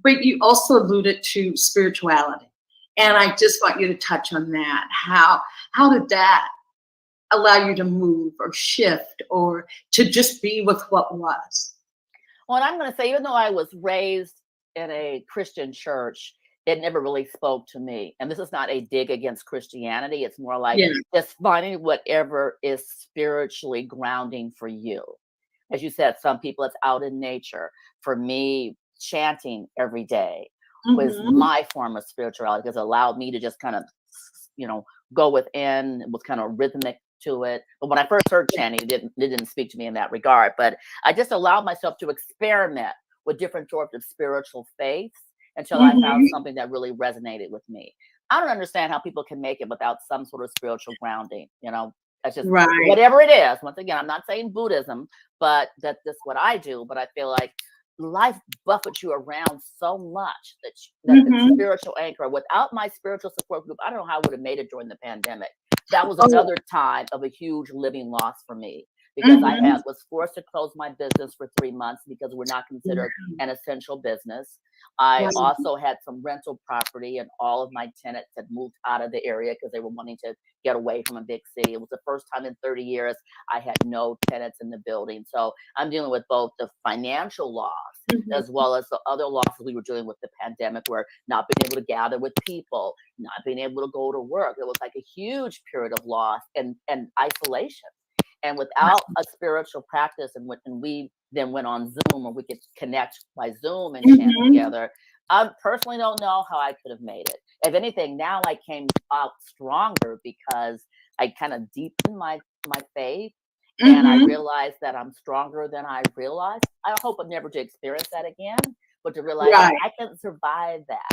but you also alluded to spirituality. And I just want you to touch on that. How did that allow you to move or shift or to just be with what was? Well, and I'm going to say, even though I was raised in a Christian church, it never really spoke to me. And this is not a dig against Christianity. It's more like just finding whatever is spiritually grounding for you. As you said, some people it's out in nature. For me, chanting every day was my form of spirituality, because it allowed me to just kind of, go within. It was kind of rhythmic to it. But when I first heard chanting, it didn't speak to me in that regard. But I just allowed myself to experiment with different sorts of spiritual faiths until I found something that really resonated with me. I don't understand how people can make it without some sort of spiritual grounding. That's just whatever it is. Once again, I'm not saying Buddhism, but that's what I do. But I feel like life buffets you around so much that the spiritual anchor. Without my spiritual support group, I don't know how I would have made it during the pandemic. That was another time of a huge living loss for me, because I was forced to close my business for 3 months because we're not considered an essential business. I also had some rental property, and all of my tenants had moved out of the area because they were wanting to get away from a big city. It was the first time in 30 years I had no tenants in the building. So I'm dealing with both the financial loss as well as the other losses we were dealing with the pandemic, where not being able to gather with people, not being able to go to work. It was like a huge period of loss and isolation. And without a spiritual practice, and we then went on Zoom, or we could connect by Zoom and chant together, I personally don't know how I could have made it. If anything, now I came out stronger because I kind of deepened my faith, and I realized that I'm stronger than I realized. I hope I'm never to experience that again, but to realize that I can survive that.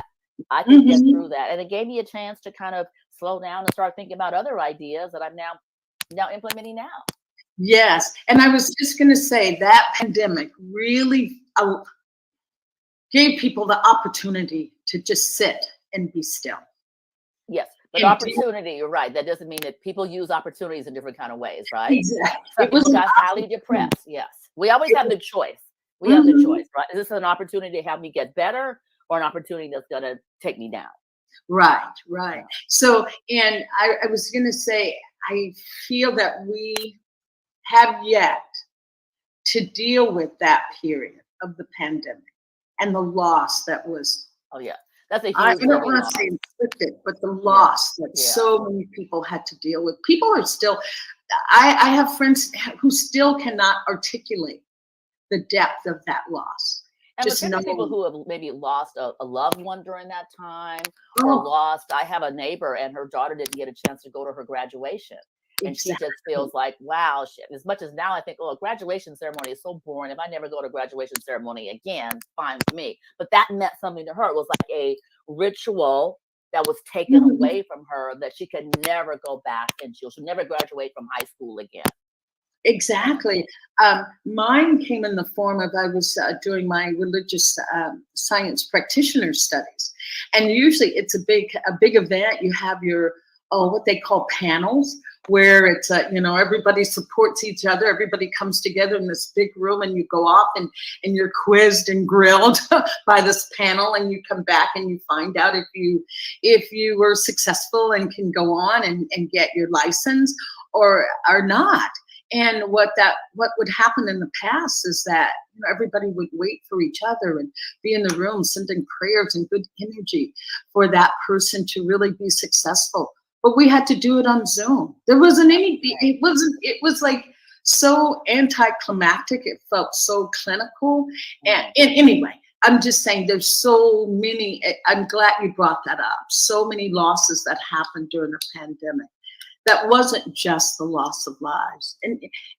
I can get through that. And it gave me a chance to kind of slow down and start thinking about other ideas that I'm now implementing now. Yes. And I was just going to say that pandemic really gave people the opportunity to just sit and be still. Yes. But opportunity, you're right. That doesn't mean that people use opportunities in different kind of ways, right? Exactly. Some people got highly depressed. Yes. We always have the choice. We have the choice, right? Is this an opportunity to help me get better, or an opportunity that's going to take me down? Right. So, and I was going to say, I feel that we have yet to deal with that period of the pandemic and the loss that was. Oh, yeah. That's a huge I don't want to say inflicted, but the loss that so many people had to deal with. People are still, I have friends who still cannot articulate the depth of that loss. And just people who have maybe lost a loved one during that time, or I have a neighbor and her daughter didn't get a chance to go to her graduation. And she just feels like, wow, shit. As much as now I think, a graduation ceremony is so boring. If I never go to a graduation ceremony again, fine with me. But that meant something to her. It was like a ritual that was taken away from her, that she could never go back, and she'll never graduate from high school again. Exactly. Mine came in the form of, I was doing my religious science practitioner studies. And usually it's a big event. You have your, what they call panels, where it's, everybody supports each other. Everybody comes together in this big room, and you go off and you're quizzed and grilled by this panel, and you come back and you find out if you were successful and can go on and get your license or are not. And what would happen in the past is that everybody would wait for each other and be in the room sending prayers and good energy for that person to really be successful. But we had to do it on Zoom. There wasn't it was like so anticlimactic. It felt so clinical. And anyway, I'm just saying there's so many, I'm glad you brought that up. So many losses that happened during the pandemic. That wasn't just the loss of lives.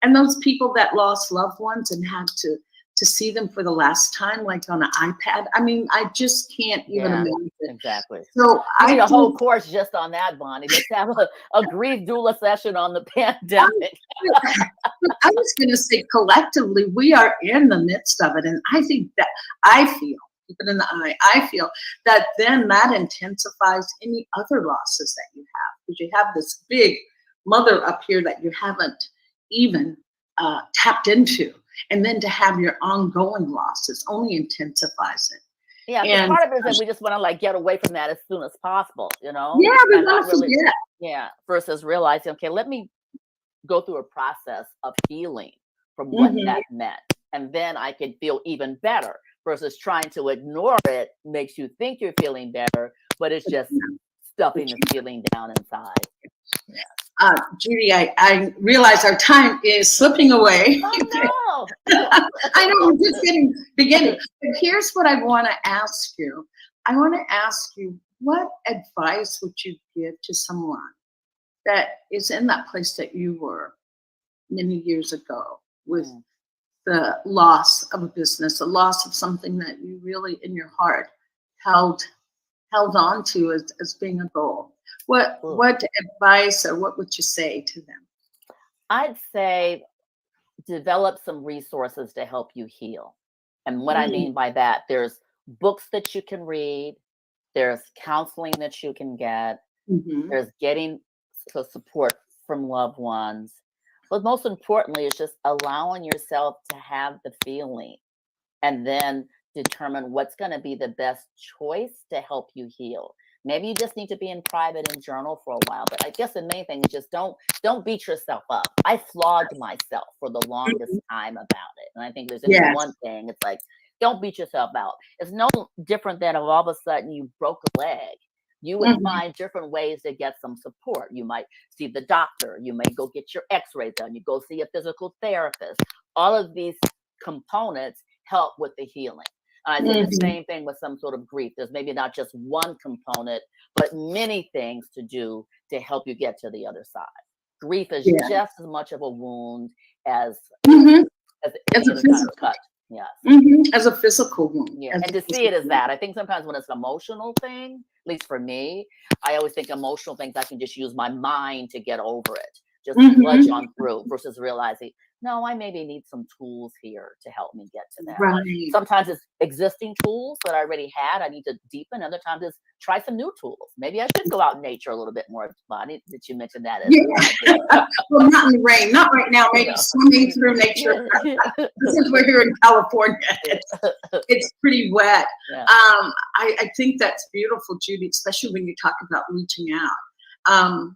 And those people that lost loved ones and had to to see them for the last time, like on an iPad. I mean, I just can't even imagine. Exactly. So I need a whole course just on that, Bonnie. Let's have a grief doula session on the pandemic. I was going to say, collectively, we are in the midst of it. And I think that I feel, keep it in the eye, I feel that then that intensifies any other losses that you have. Because you have this big mother up here that you haven't even tapped into. And then to have your ongoing losses only intensifies it. Yeah, and part of it is that we just want to like get away from that as soon as possible, you know? Yeah, we want to forget. Yeah, versus realizing, okay, let me go through a process of healing from what that meant. And then I can feel even better versus trying to ignore it makes you think you're feeling better, but it's just stuffing the feeling down inside. Yeah. Judy, I realize our time is slipping away. Oh, no. I know, we're just beginning. But here's what I want to ask you. I want to ask you, what advice would you give to someone that is in that place that you were many years ago with the loss of a business, the loss of something that you really in your heart held on to as being a goal? What advice or what would you say to them? I'd say develop some resources to help you heal. And what I mean by that, there's books that you can read, there's counseling that you can get, there's getting support from loved ones. But most importantly, it's just allowing yourself to have the feeling and then determine what's going to be the best choice to help you heal. Maybe you just need to be in private and journal for a while. But I guess the main thing is just don't beat yourself up. I flogged myself for the longest time about it. And I think there's just one thing. It's like, don't beat yourself out. It's no different than if all of a sudden you broke a leg. You would find different ways to get some support. You might see the doctor. You may go get your x-rays done. You go see a physical therapist. All of these components help with the healing. I think the same thing with some sort of grief. There's maybe not just one component, but many things to do to help you get to the other side. Grief is just as much of a wound as a physical cut. Yeah. As a physical wound. Yeah. And to see it as that, I think sometimes when it's an emotional thing, at least for me, I always think emotional things, I can just use my mind to get over it. Just sludge on through versus realizing, no, I maybe need some tools here to help me get to that. Right. Sometimes it's existing tools that I already had. I need to deepen. Other times it's try some new tools. Maybe I should go out in nature a little bit more. Bonnie, did you mention that? Well, not in the rain, not right now. Maybe swimming through nature. Since we're here in California, it's pretty wet. Yeah. I think that's beautiful, Judy, especially when you talk about reaching out.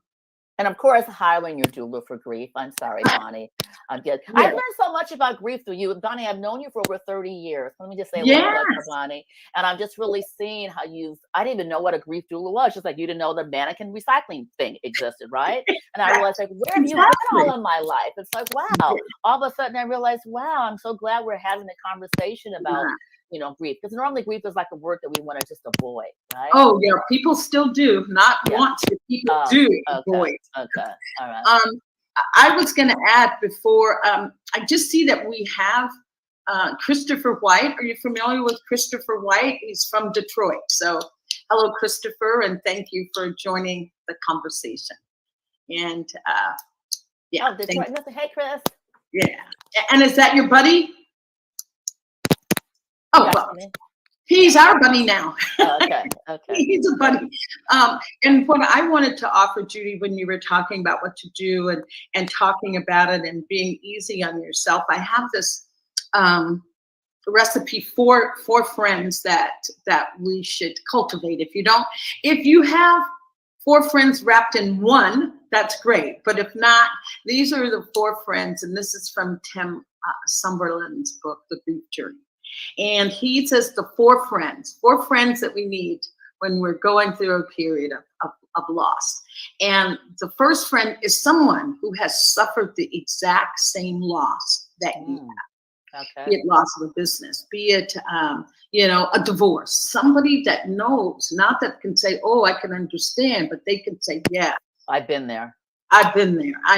And of course, hiring your doula for grief. I'm sorry, Bonnie. I've learned so much about grief through you. Bonnie, I've known you for over 30 years. Let me just say a little bit for Bonnie. And I'm just really seeing how I didn't even know what a grief doula was. Just like you didn't know the mannequin recycling thing existed, right? And I realized, like, where have you been all in my life? It's like, wow. All of a sudden I realized, wow, I'm so glad we're having a conversation about grief. Because normally grief is like a word that we want to just avoid, right? Oh, yeah. People still do. Not want to. People do avoid. Okay. All right. I was going to add before, I just see that we have Christopher White. Are you familiar with Christopher White? He's from Detroit. So hello, Christopher, and thank you for joining the conversation. And Detroit. Hey, Chris. Yeah. And is that your buddy? Oh, well, he's our buddy now. Okay. He's a buddy. And what I wanted to offer, Judy, when you were talking about what to do and talking about it and being easy on yourself, I have this recipe for friends that we should cultivate. If you have 4 friends wrapped in one, that's great. But if not, these are the 4 friends, and this is from Tim Sumberland's book, The Grief Journey. And he says the 4 friends that we need when we're going through a period of loss. And the first friend is someone who has suffered the exact same loss that you have. Okay. Be it loss of a business, be it, a divorce. Somebody that knows, not that can say, oh, I can understand, but they can say, yeah. I've been there. I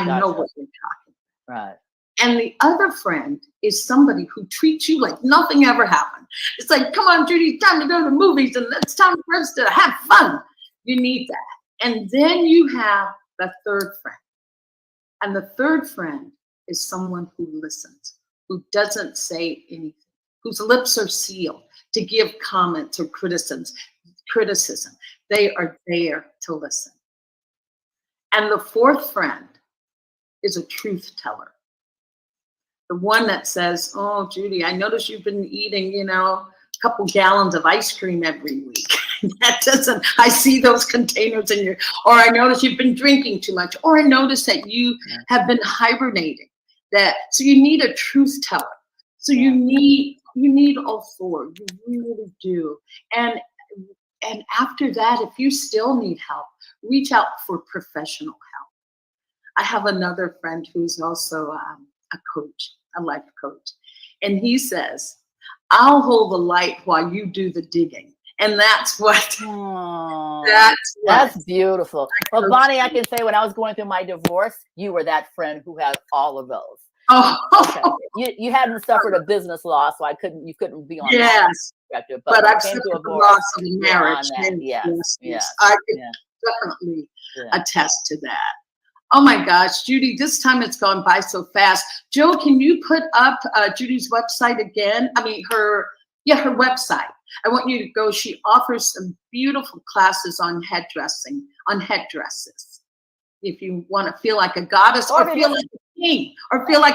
know what you're talking about. Right. And the other friend is somebody who treats you like nothing ever happened. It's like, come on, Judy, it's time to go to the movies and it's time for us to have fun. You need that. And then you have the third friend. And the third friend is someone who listens, who doesn't say anything, whose lips are sealed to give comments or criticism. They are there to listen. And the fourth friend is a truth teller. The one that says, oh, Judy, I notice you've been eating, a couple gallons of ice cream every week. That doesn't, I see those containers in your, or I notice you've been drinking too much, or I notice that you have been hibernating. So you need a truth teller. So you need all four. You really do. And after that, if you still need help, reach out for professional help. I have another friend who's also a coach, a life coach. And he says, I'll hold the light while you do the digging. And that's what, that's beautiful. Well, Bonnie, I can say when I was going through my divorce, you were that friend who had all of those. Oh, okay. You hadn't suffered a business loss, so you couldn't be on that perspective. But I've suffered the loss of marriage. Yes. I could definitely attest to that. Oh my gosh, Judy, this time it's gone by so fast. Joe, can you put up Judy's website again? I mean, her website. I want you to go. She offers some beautiful classes on headdresses. If you want to feel like a goddess or feel like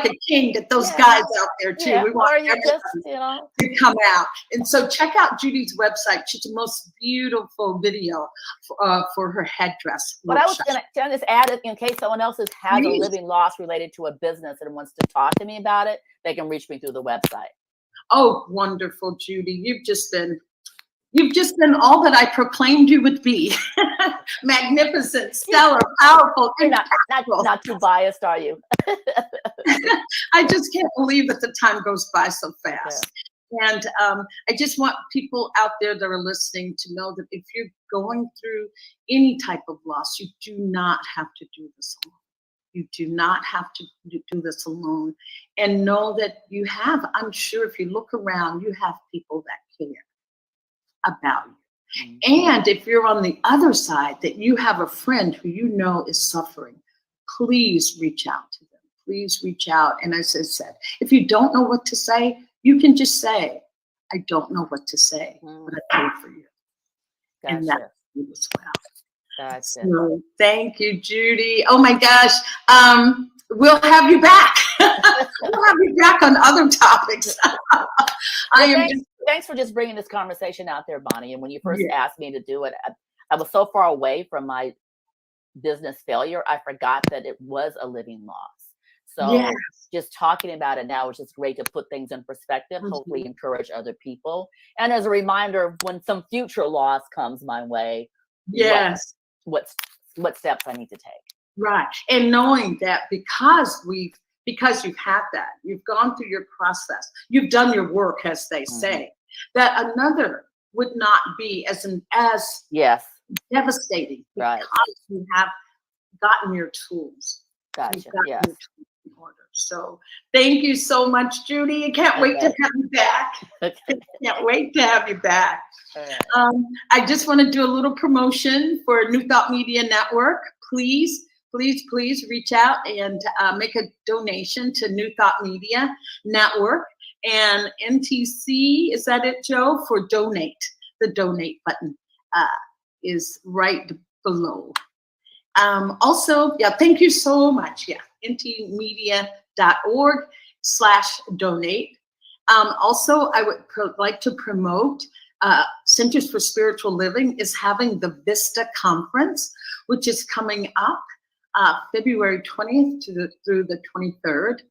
a king, get those guys out there too. Yeah. We want everyone to come out. And so check out Judy's website. She's the most beautiful video for her headdress. But I was going to just add it in case someone else has a living loss related to a business and wants to talk to me about it, they can reach me through the website. Oh, wonderful, Judy. You've just been all that I proclaimed you would be. Magnificent, stellar, powerful. You're not too biased, are you? I just can't believe that the time goes by so fast. Yeah. And I just want people out there that are listening to know that if you're going through any type of loss, you do not have to do this alone. You do not have to do this alone. And know that you have, I'm sure if you look around, you have people that care about you. Mm-hmm. And if you're on the other side, that you have a friend who you know is suffering, please reach out to them. Please reach out. And as I said, if you don't know what to say, you can just say, I don't know what to say, but I pray for you. Gotcha. And that's you as well. Gotcha. So, thank you, Judy. Oh my gosh. We'll have you back. We'll have you back on other topics. Thanks for just bringing this conversation out there, Bonnie. And when you first asked me to do it, I was so far away from my business failure, I forgot that it was a living loss. So just talking about it now is just great to put things in perspective, hopefully encourage other people. And as a reminder, when some future loss comes my way, what steps I need to take. Right. And knowing that because you've had that, you've gone through your process, you've done your work, as they say, that another would not be as devastating because you have gotten your tools. Gotcha. Your tools in order. So thank you so much, Judy. I can't wait to have you back. Can't wait to have you back. I just want to do a little promotion for New Thought Media Network. Please reach out and make a donation to New Thought Media Network. And NTC, is that it, Joe? For donate. The donate button is right below. Also, thank you so much. ntmedia.org/donate. Also, I would like to promote Centers for Spiritual Living is having the Vista Conference, which is coming up February 20th through the 23rd.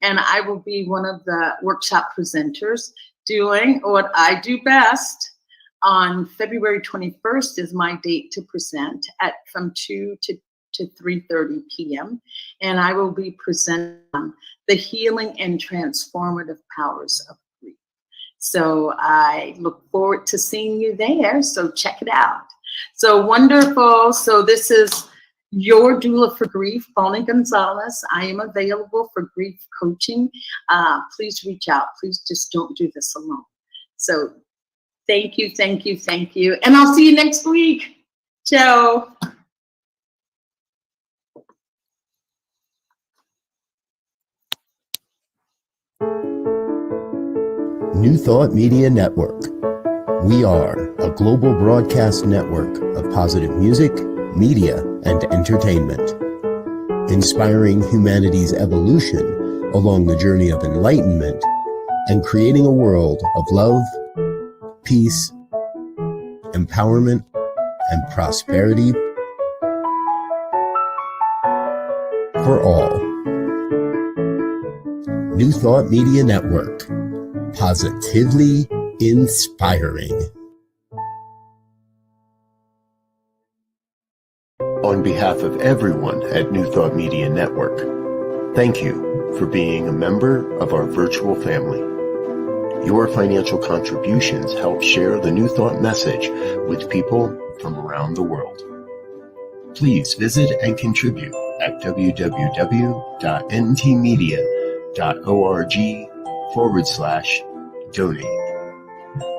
And I will be one of the workshop presenters doing what I do best. On February 21st is my date to present from 2 to 3:30 p.m. And I will be presenting the healing and transformative powers of grief. So I look forward to seeing you there. So check it out. So wonderful. So this is your doula for grief, Bonnie Gonzalez. I am available for grief coaching. Please reach out. Please just don't do this alone. So thank you, thank you, thank you. And I'll see you next week. Ciao. New Thought Media Network. We are a global broadcast network of positive music, media, and entertainment, inspiring humanity's evolution along the journey of enlightenment and creating a world of love, peace, empowerment, and prosperity for all. New Thought Media Network. Positively inspiring. On behalf of everyone at New Thought Media Network, thank you for being a member of our virtual family. Your financial contributions help share the New Thought message with people from around the world. Please visit and contribute at www.ntmedia.org/donate.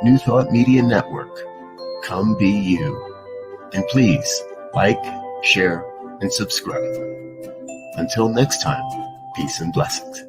New Thought Media Network. Come be you. And please like, share, and subscribe. Until next time, peace and blessings.